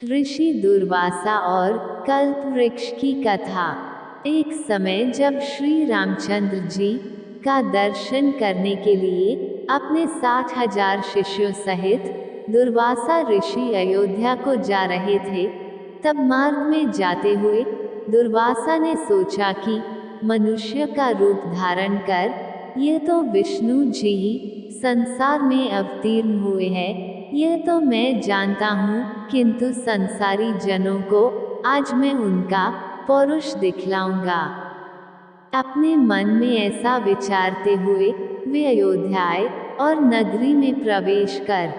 ऋषि दुर्वासा और कल्प वृक्ष की कथा। एक समय जब श्री रामचंद्र जी का दर्शन करने के लिए अपने 60,000 शिष्यों सहित दुर्वासा ऋषि अयोध्या को जा रहे थे, तब मार्ग में जाते हुए दुर्वासा ने सोचा कि मनुष्य का रूप धारण कर यह तो विष्णु जी ही संसार में अवतीर्ण हुए हैं, यह तो मैं जानता हूँ, किंतु संसारी जनों को आज मैं उनका पौरुष दिखलाऊंगा। अपने मन में ऐसा विचारते हुए वे अयोध्या आए और नगरी में प्रवेश कर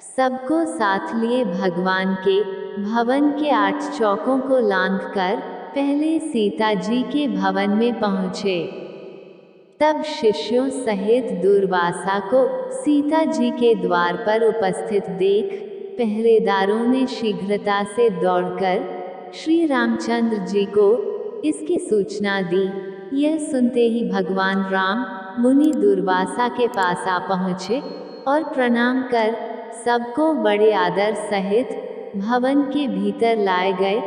सबको साथ लिए भगवान के भवन के 8 चौकों को लांघकर पहले सीता जी के भवन में पहुँचे। तब शिष्यों सहित दुर्वासा को सीता जी के द्वार पर उपस्थित देख पहरेदारों ने शीघ्रता से दौड़कर श्री रामचंद्र जी को इसकी सूचना दी। यह सुनते ही भगवान राम मुनि दुर्वासा के पास आ पहुँचे और प्रणाम कर सबको बड़े आदर सहित भवन के भीतर लाए गए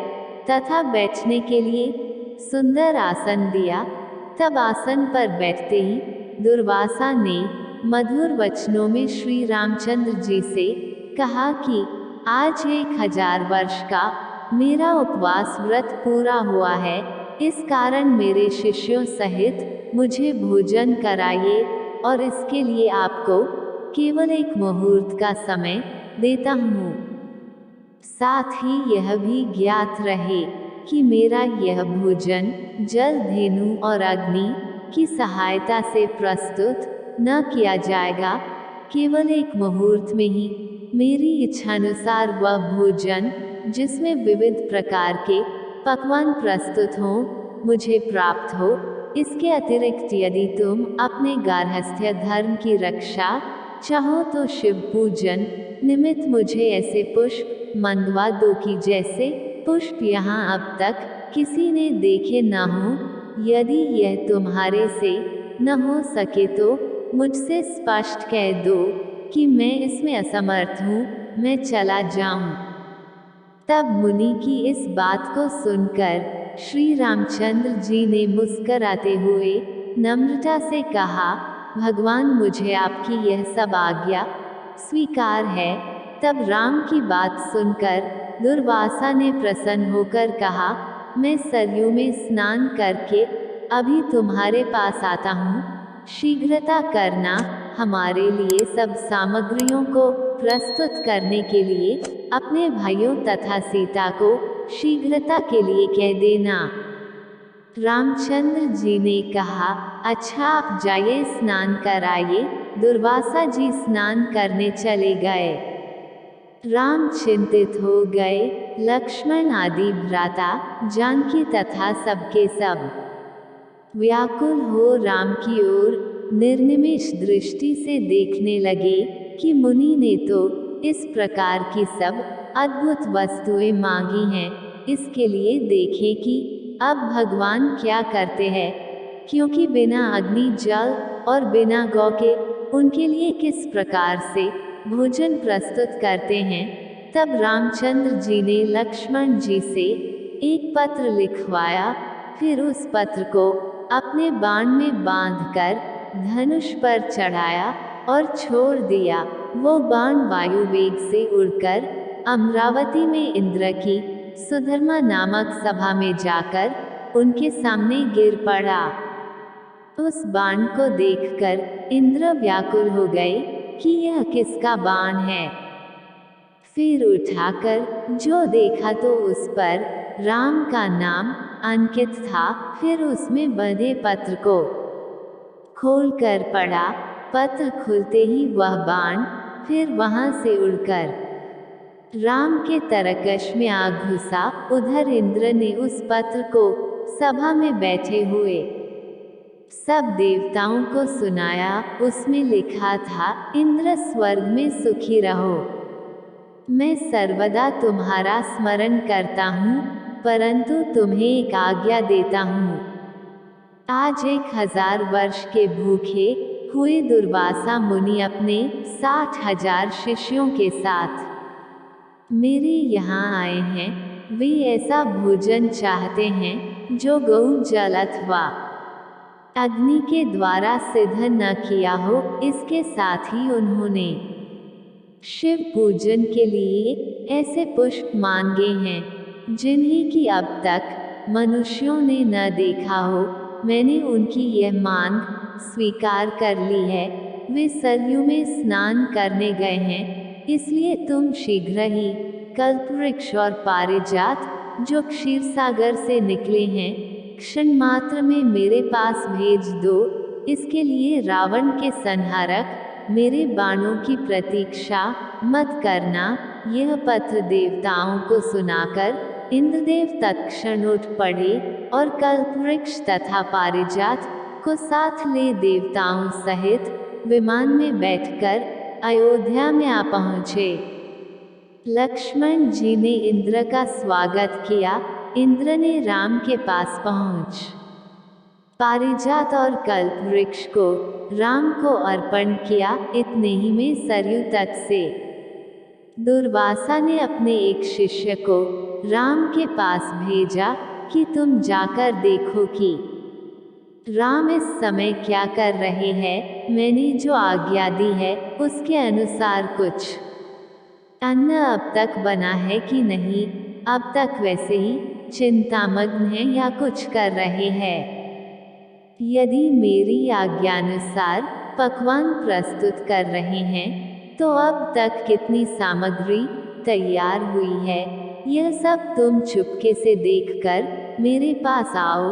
तथा बैठने के लिए सुंदर आसन दिया। तब आसन पर बैठते ही दुर्वासा ने मधुर वचनों में श्री रामचंद्र जी से कहा कि आज 1000 वर्ष का मेरा उपवास व्रत पूरा हुआ है, इस कारण मेरे शिष्यों सहित मुझे भोजन कराइए और इसके लिए आपको केवल 1 मुहूर्त का समय देता हूँ। साथ ही यह भी ज्ञात रहे कि मेरा यह भोजन जल, धेनु और अग्नि की सहायता से प्रस्तुत न किया जाएगा। केवल 1 मुहूर्त में ही मेरी इच्छानुसार वह भोजन जिसमें विविध प्रकार के पकवान प्रस्तुत हों मुझे प्राप्त हो। इसके अतिरिक्त यदि तुम अपने गार्हस्थ्य धर्म की रक्षा चाहो तो शिव पूजन निमित्त मुझे ऐसे पुष्प मंगवा दो कि जैसे पुष्प यहाँ अब तक किसी ने देखे न हो। यदि यह तुम्हारे से न हो सके तो मुझसे स्पष्ट कह दो कि मैं इसमें असमर्थ हूँ, मैं चला जाऊँ। तब मुनि की इस बात को सुनकर श्री रामचंद्र जी ने मुस्कराते हुए नम्रता से कहा, भगवान मुझे आपकी यह सब आज्ञा स्वीकार है। तब राम की बात सुनकर दुर्वासा ने प्रसन्न होकर कहा, मैं सरयू में स्नान करके अभी तुम्हारे पास आता हूँ, शीघ्रता करना। हमारे लिए सब सामग्रियों को प्रस्तुत करने के लिए अपने भाइयों तथा सीता को शीघ्रता के लिए कह देना। रामचंद्र जी ने कहा, अच्छा आप जाइए स्नान कराइए। दुर्वासा जी स्नान करने चले गए। राम चिंतित हो गए। लक्ष्मण आदि भ्राता जानकी तथा सबके सब व्याकुल हो राम की ओर निर्निमेष दृष्टि से देखने लगे कि मुनि ने तो इस प्रकार की सब अद्भुत वस्तुएं मांगी हैं, इसके लिए देखें कि अब भगवान क्या करते हैं, क्योंकि बिना अग्नि जल और बिना गौ के उनके लिए किस प्रकार से भोजन प्रस्तुत करते हैं। तब रामचंद्र जी ने लक्ष्मण जी से एक पत्र लिखवाया, फिर उस पत्र को अपने बाण में बांधकर धनुष पर चढ़ाया और छोड़ दिया। वो बाण वायु वेग से उड़कर अमरावती में इंद्र की सुधर्मा नामक सभा में जाकर उनके सामने गिर पड़ा। उस बाण को देखकर इंद्र व्याकुल हो गए कि यह किसका बाण है। फिर उठाकर जो देखा तो उस पर राम का नाम अंकित था। फिर उसमें बंधे पत्र को खोलकर पढ़ा। पत्र खुलते ही वह बाण फिर वहां से उड़कर राम के तरकश में आ घुसा। उधर इंद्र ने उस पत्र को सभा में बैठे हुए सब देवताओं को सुनाया। उसमें लिखा था, इंद्र स्वर्ग में सुखी रहो। मैं सर्वदा तुम्हारा स्मरण करता हूँ, परंतु तुम्हें एक आज्ञा देता हूँ। आज 1000 वर्ष के भूखे हुए दुर्वासा मुनि अपने 60,000 शिष्यों के साथ मेरे यहाँ आए हैं, वे ऐसा भोजन चाहते हैं जो गौ जल अथवा अग्नि के द्वारा सिद्ध न किया हो। इसके साथ ही उन्होंने शिव पूजन के लिए ऐसे पुष्प मांगे हैं जिन्हें कि अब तक मनुष्यों ने न देखा हो। मैंने उनकी यह मांग स्वीकार कर ली है। वे सरयू में स्नान करने गए हैं, इसलिए तुम शीघ्र ही कल्पवृक्ष और पारिजात जो क्षीरसागर से निकले हैं, क्षण मात्र में मेरे पास भेज दो। इसके लिए रावण के संहारक मेरे बाणों की प्रतीक्षा मत करना। यह पत्र देवताओं को सुनाकर इंद्रदेव तत्क्षण उठ पड़े और कल्पवृक्ष तथा पारिजात को साथ ले देवताओं सहित विमान में बैठकर अयोध्या में आ पहुँचे। लक्ष्मण जी ने इंद्र का स्वागत किया। इंद्र ने राम के पास पहुँच पारिजात और कल्पवृक्ष को राम को अर्पण किया। इतने ही में सरयू तट से दुर्वासा ने अपने एक शिष्य को राम के पास भेजा कि तुम जाकर देखो कि राम इस समय क्या कर रहे हैं। मैंने जो आज्ञा दी है उसके अनुसार कुछ अन्न अब तक बना है कि नहीं, अब तक वैसे ही चिंतामग्न है या कुछ कर रहे हैं। यदि मेरी आज्ञानुसार पकवान प्रस्तुत कर रहे हैं तो अब तक कितनी सामग्री तैयार हुई है, यह सब तुम चुपके से देखकर मेरे पास आओ।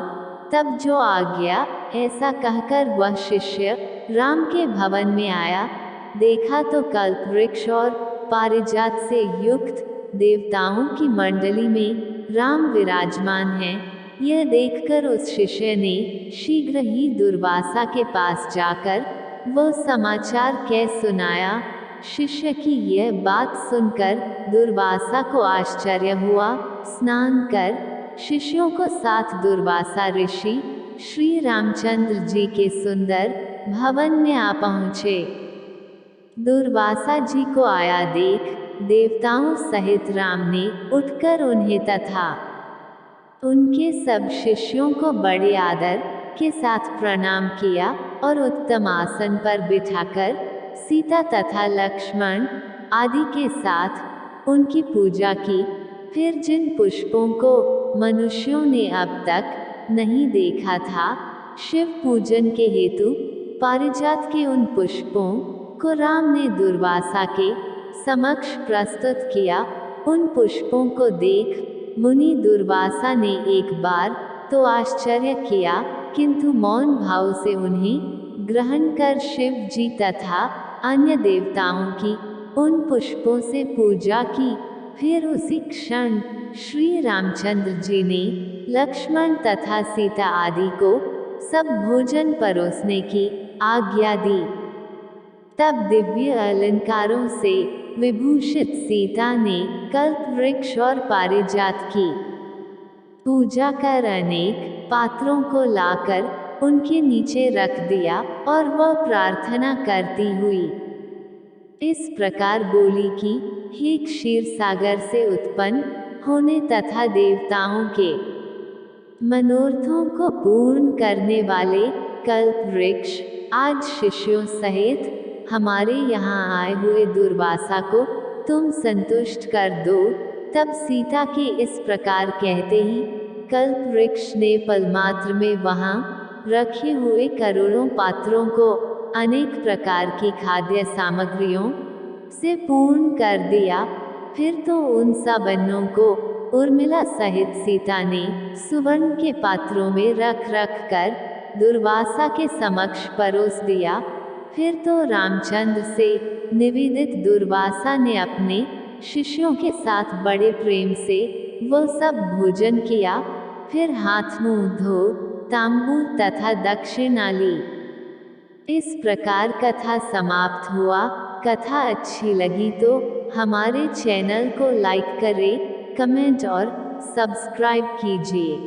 तब जो आज्ञा, ऐसा कहकर वह शिष्य राम के भवन में आया। देखा तो कल्पवृक्ष और पारिजात से युक्त देवताओं की मंडली में राम विराजमान हैं। यह देखकर उस शिष्य ने शीघ्र ही दुर्वासा के पास जाकर वह समाचार कह सुनाया। शिष्य की यह बात सुनकर दुर्वासा को आश्चर्य हुआ। स्नान कर शिष्यों को साथ दुर्वासा ऋषि श्री रामचंद्र जी के सुंदर भवन में आ पहुँचे। दुर्वासा जी को आया देख देवताओं सहित राम ने उठकर उन्हें तथा उनके सब शिष्यों को बड़े आदर के साथ प्रणाम किया और उत्तम आसन पर बिठाकर सीता तथा लक्ष्मण आदि के साथ उनकी पूजा की। फिर जिन पुष्पों को मनुष्यों ने अब तक नहीं देखा था, शिव पूजन के हेतु पारिजात के उन पुष्पों को राम ने दुर्वासा के समक्ष प्रस्तुत किया। उन पुष्पों को देख मुनि दुर्वासा ने एक बार तो आश्चर्य किया, किंतु मौन भाव से उन्हें ग्रहण कर शिव जी तथा अन्य देवताओं की उन पुष्पों से पूजा की। फिर उसी क्षण श्री रामचंद्र जी ने लक्ष्मण तथा सीता आदि को सब भोजन परोसने की आज्ञा दी। तब दिव्य अलंकारों से विभूषित सीता ने कल्पवृक्ष और पारिजात की पूजा कर अनेक पात्रों को लाकर उनके नीचे रख दिया और वह प्रार्थना करती हुई इस प्रकार बोली कि हे क्षीर सागर से उत्पन्न होने तथा देवताओं के मनोरथों को पूर्ण करने वाले कल्पवृक्ष, आज शिष्यों सहित हमारे यहाँ आए हुए दुर्वासा को तुम संतुष्ट कर दो। तब सीता के इस प्रकार कहते ही कल्पवृक्ष ने पलमात्र में वहाँ रखे हुए करोड़ों पात्रों को अनेक प्रकार की खाद्य सामग्रियों से पूर्ण कर दिया। फिर तो उन सब अन्नों को उर्मिला सहित सीता ने सुवर्ण के पात्रों में रख रख कर दुर्वासा के समक्ष परोस दिया। फिर तो रामचंद्र से निवेदित दुर्वासा ने अपने शिष्यों के साथ बड़े प्रेम से वह सब भोजन किया। फिर हाथ मुंह धो तांबूल तथा दक्षिणा ली। इस प्रकार कथा समाप्त हुआ। कथा अच्छी लगी तो हमारे चैनल को लाइक करें, कमेंट और सब्सक्राइब कीजिए।